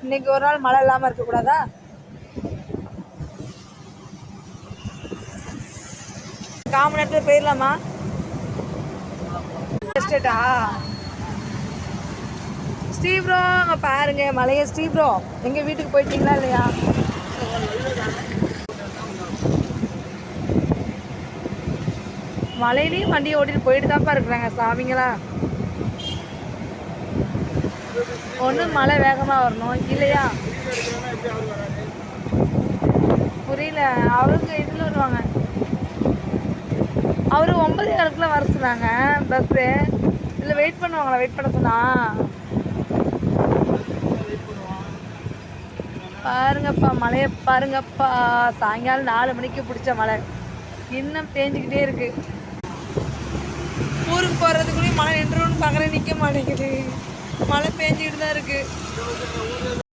இன்னைக்கு ஒரு நாள் மழை இல்லாமல் இருக்கக்கூடாதா? காமன் நேரத்தில் போயிடலாமா? எஸ்டேட்டா ஸ்டீவ் ப்ரோ அங்கே பாருங்க மலையை. ஸ்டீவ் ப்ரோ எங்கள் வீட்டுக்கு போயிட்டீங்களா இல்லையா? மலையிலையும் வண்டியை ஓட்டிட்டு போயிட்டு தான்ப்பா இருக்கிறாங்க சாமிங்களா. ஒன்று மழை வேகமாக வரணும் இல்லையா? புரியல. அவங்க இதில் வருவாங்க. அவரு 9:15 வர சொன்னாங்க பஸ்ஸு. இல்லை வெயிட் பண்ணுவாங்களா? வெயிட் பண்ண சொன்னா பாருங்கப்பா மழையை பாருங்கப்பா. சாயங்காலம் 4 மணிக்கு பிடிச்ச மழை இன்னும் பேஞ்சிக்கிட்டே இருக்கு. ஊருக்கு போகிறதுக்குள்ளேயும் மழை நின்றுன்னு பார்க்குறேன், நிற்க மாட்டேங்குது. மழை பேஞ்சிக்கிட்டு தான் இருக்கு.